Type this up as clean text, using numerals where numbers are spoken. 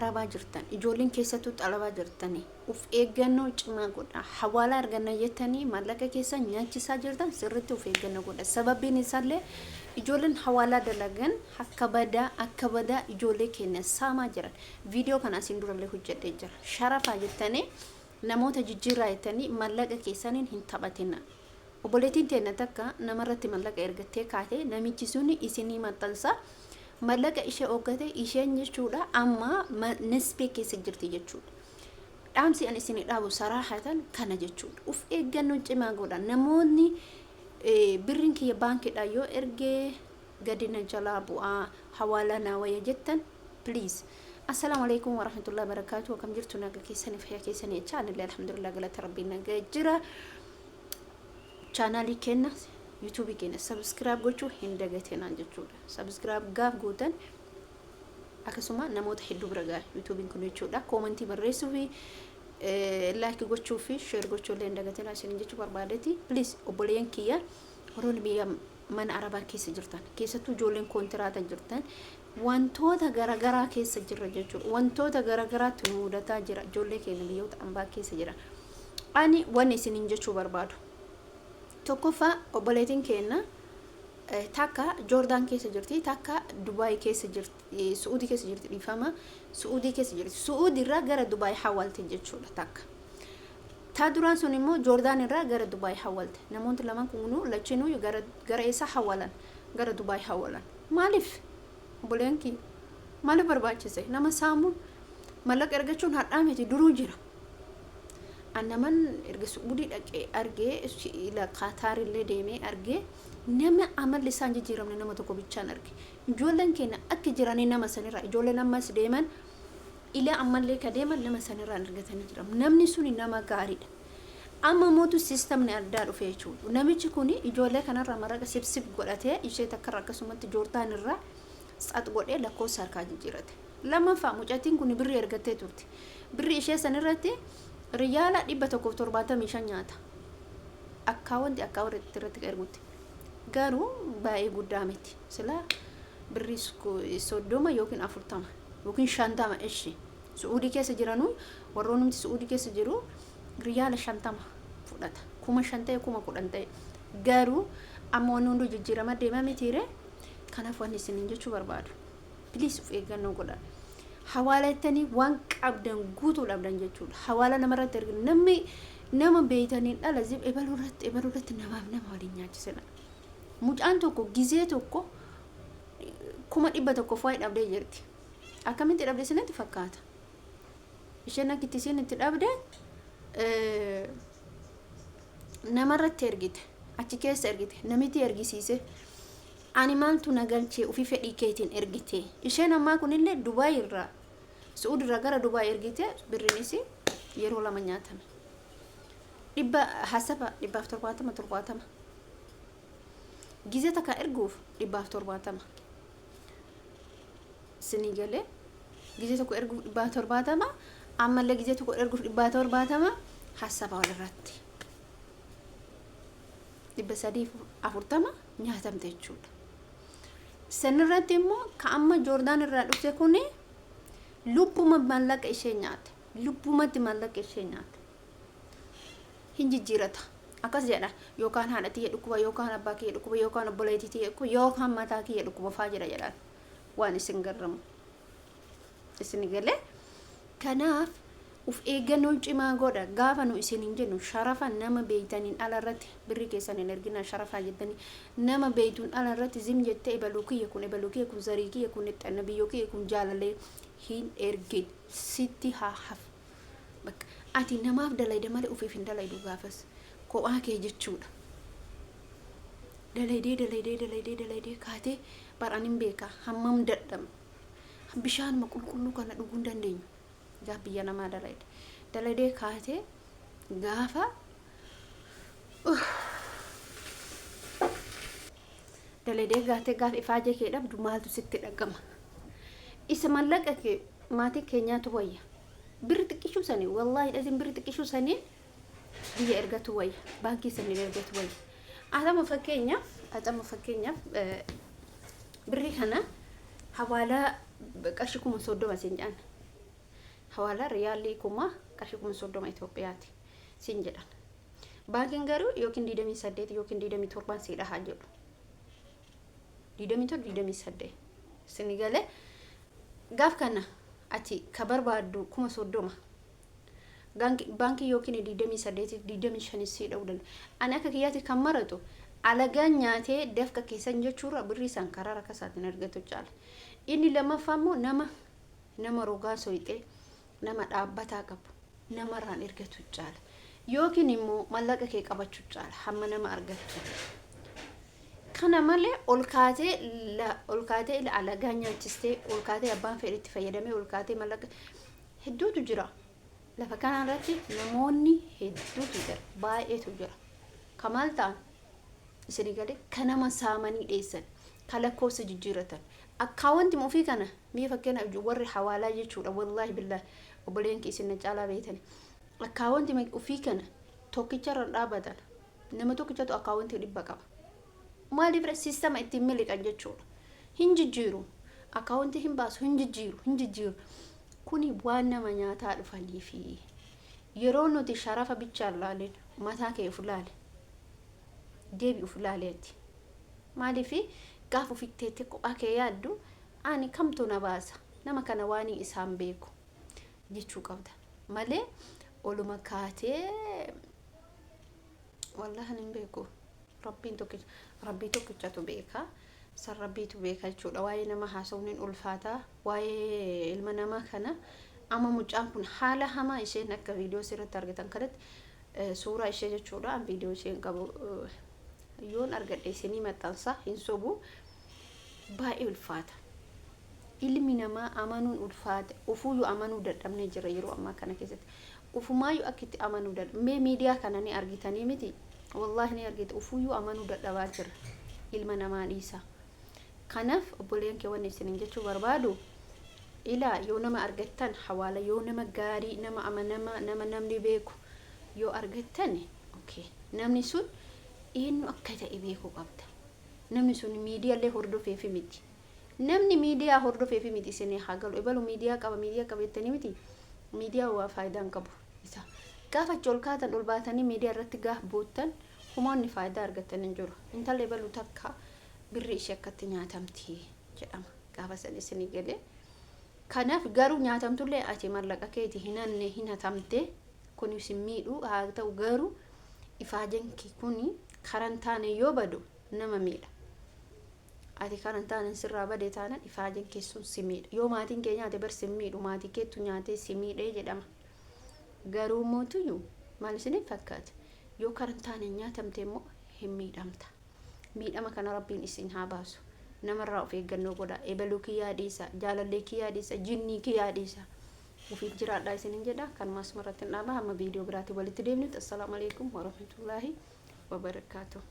arabaa jirtan ijoolleen keessattuu xalabaa jirtanii uf eeggannoo cimaa godha hawaalaa arganna jettanii maallaqa keessa nyaachisaa jirtan sirriitti uf eeggannoo godha sababiin isaallee ijoolleen hawaalaa dalagan akka badaa ijoollee keenya saamaa jiran viidiyoo kana asiin durallee hojjedhee jira sharafaa jettanii namoota jijjiirraa jettanii maallaqa keessaniin hin taphatina obboleettiin teenya takka namarratti maallaqa ergattee kaatee namichi suni isinii maxxansa maallaqa ishee oggate isheen jechuudha amma nisbee keessa jirti jechuudha dhaamsi an isinii dhaabu saraahatan kana jechuudha uf eeggannoo cimaa godha namoonni birriin kiyya baankiidha yoo ergee gadina jalaa bu'aa hawaalaa naawaya jettan please assalamu alaikum warahmatullahi wabarakatuh kam jirtu naga keessanii fayyaa keessanii channel alhamdulillah galata rabbii naga jira channel kenna YouTube keenya subscribe gochuu hin dagatinaa jechuudha subscribe gaaf gootan akkasuma namoota hedduu bira ga'a YouTube kun jechuudha comment barreessuu fi like gochuu fi share gochuu illee hin dagatinaa isin jechuu barbaadeeti please obboleeyyan kiyya warroonni biyya mana arabaa keessa jirtan keessattuu ijoolleen kontiraata jirtan wantoota garagaraa keessa jirra jechuudha wantoota garagaraatti nu mudataa jira ijoollee keenya biyyoota ambaa keessa jira ani waan isin jechuu barbaadu tokkoffaa obboleettiin keenya takka Jordan keessa jirti takka Dubai keessa jirti Saudi keessa jirti dhifama Saudi keessa jirti Saudi irraa gara Dubai hawaalte jechuudha takka ta duraan sun immoo Jordan irraa gara Dubai hawaalte namoonni lama kunu lachinuu gara isa hawaalan gara Dubai hawaalan maaliif obboleeyyanki maaliif barbaachise nama saamuun maallaqa ergachuun hadhaameti duruu jira annaman erga Saudi dhaqee argee ila Qatar illee deemee argee nama amalli isaan jijjiiramne nama tokko bichaan arge ijoolleen keenya akka jiranii nama sanirraa ijoolleen ammas deeman ila amallee ka deeman nama sanirraa argatanii jiran namni suni nama gaariidha amma mootu systemni addaa dhufee jechuudha namichi kuni ijoollee kanarraa maraqa sibsib godhatee ishee takka akkasumatti Jordan irraa sat godhee lakkoofsa harkaa jijjiirate lammaffaa mucattiin kun birrii ergattee turte birrii ishee sanirratti riyaala 175 nyaata akkaawwanti irratti ergutti garuu baay'ee guddaa miti sila birrii 30 yookiin 40 yookiin 50 ishi Saudi keessa jiranu warroonni Saudi keessa jiru riyaala 50 fudhata 50 10 garuu amma waan hundi jijjiirama deema mitiire kanaaf waan isin jechuu barbaadu please of eeggannoo godhaa hawaalatanii waan qabdan guutuu dhabdan jechuudha hawaala namarratti erga nama beeytaniin dhala zib ebalurratti namaaf nama waliin nyaachisana mucaan tokko gizee tokko 100 fa'aa dhabdee jirti akkamitti dhabdee sinatti fakkaata isheen akkitti isin itti dhabde namarratti ergite achi keessa ergite namitti ergisiise ani maaltu nagalchee ufi fedhii keetiin ergite isheen ammaa kunillee Dubai irraa Saudi irraa gara Dubai ergite birriinisi yeroo lama nyaatame hasaba 170 gizee takka erguuf 170 sinigale gizee tokko erguuf 170 ammallee gizee tokko erguuf 170 hasaba walirratti 340 nyaatamte jechuudha sanirratti immoo ka amma Jordan irraa dhufte kuni lubbuma maallaqa ishee nyaate lubbumatti maallaqa ishee nyaate hin jijjiirata akkas jedha yookaan haadha tiyya dhukkuba yookaan abbaa kiyya dhukkuba yookaan obboleettii tiyya yookaan mataa kiyya dhukkuba faa jira jedhaan waan isin garramu isin galee kanaaf uf eeggannoo cimaa godha gaafa nu isin jennu sharafa nama beeytaniin alarratti birri keessaniin ergina sharafa jettanii nama beeytuun alarratti zim jettee ebalukiyya kun zarikiyya kun xanna biyyokiyya kun jaalalee hin ergin sitti hahaf bakka ati namaaf dalayda malee ufiif hin dalaydu gaafas kophaa kee jechuudha dalaydee kaatee baranin beeka hammam dadham bishaan qulqulluu kana dhuguu hin dandeenyu gaaf biyya namaa dalayde kaatee gaafa dalayde gaatee gaaf ifaajee kee dhabdu maaltu sitti dhagama isa maallaqa kee maatii keenyaatu wayya birri xiqqishuu sanii wallahi dhazin birri xiqqishuu sanii biyya ergatu wayya baankii sanii ergatu wayya atama fakkeenyaaf birri kana hawaalaa qarshii 30 sen jaan hawala riyaalii kuma qarshii 30 Itoophiyaati siin jedhan. Baankiin garuu yookiin 28 yookiin 27 siidha haa jedhu. 27 sini galee gaaf kana ati ka barbaaddu 30 baankii yookiin 28 25 siidha udan ani akka kiyyaati kan maratu alagaan nyaatee dafka keessan jechuudha birrii san karaa rakkasaatiin argatu caala. Inni lammaffaa immoo nama rogaa soyixee nama dhaabbataa qabu namarraan ergatu caala. Yookiin immoo mallaqa kee qabachuu caala hamma nama argattu. Kana malee ol kaatee alagaa nyaachistee ol kaatee abbaan fedhitti fayyadamee ol kaatee mallaqa hedduutu jira. Lafa kanarratti namoonni hedduutu jira baay'eetu jira. Kamaal ta'an isin galee kanama saamanii dheessan kalakkoofsa jijjiiratan akkaawwanti ofii kana mee fakkeenya warri hawaalaa jechuudha wallahi billahi obboleen isin caalaa beeytan akkaawwanti ofii kana tokkicharra dhaabatan nama tokkichatu akkaawwanti dhibba qaba. Maaliif siistama ittiin miliqan jechuudha hin jijjiiru akkaawwanti hin baasu hin jijjiiru kuni waan nama nyaataa dhufanii fi yeroo nuti sharafa bichaan laaleen mataa kee ufulaale deebi ufulaaleeti maaliif gaaf ufitteetti kophaa kee yaaddu ani kamtu na baasa nama kana waan isaan beeku jechuu qabda malee oluma kaatee wallahi hin beeku rabbii tokkichatu beeka san rabbiitu beeka jechuudha. Waa'ee nama haasawuun ulfaataa waa'ee ilma namaa kana amma mucaan kun haala hamaa isheen akka viidiyoo sirriitti argitan kanatti suuraa ishee jechuudha viidiyoo isheen qabu yoon argadhe isinii maxxansa hin sobu baay'ee ulfaata. Ilmi namaa amanuun ulfaata ufuyyuu amanuu dadhabnee jira yeroo ammaa kana keessatti ufumaayyuu akkitti amanuu dadhabnee miidiyaa kana ni argitanii miti wallahi ni argite ufuyyuu amanuu dadhabaa jira ilma namaa dhiisa. Kanaaf obboleen kee waan isin jechuu barbaadu ilaa yoo nama argattan hawaala yoo nama gaarii nama amanamaa nama namni beeku yoo argattan okay namni sun eenyu akka ta'e beekuu qabda. Namni sun miidiyaalee hordofeefi miti namni miidiyaa hordofeefi miti isin haa galu ebalu miidiyaa qabettanii miti miidiyaa waa faayidaan qabu isa gaafa colkaatan ol baatanii miidiyaa irratti gaaf boottan humoonni faayidaa argatan hin jiru. Intalli ebalu takka birri ishee akkatti nyaatamti jedhama gaafa san isin galee. Kanaaf garuu nyaatamtullee ati mallaqa keeti hinanne hinatamte kun isin miidhu haa ta'u garuu ifaajanki kuni karantaane yoo badu nama miidha. Ati karantaane sirraa badee taanan ifaajan keessuun si miidha. Yoo maatiin kee nyaate bar si miidhu maatii keetu nyaatee si miidhee jedhama. Garuu mootuyyuu maal isiniif fakkaata yoo karantaane nyaatamte immoo hin miidhamta. Miidhama kana rabbiin isin haa baasu. Namarraa of eeggannoo godhaa ebaluu kiyyaa dhiisa jaalallee kiyyaa dhiisa jinnii kiyyaa dhiisa ufiif jiraadhaa isinin jedha kan maasmarratti dhaaba hamma viidiyoo biraatti walitti deemnutti assalaamu alaykum warahmatullaahi wabarakaatuh.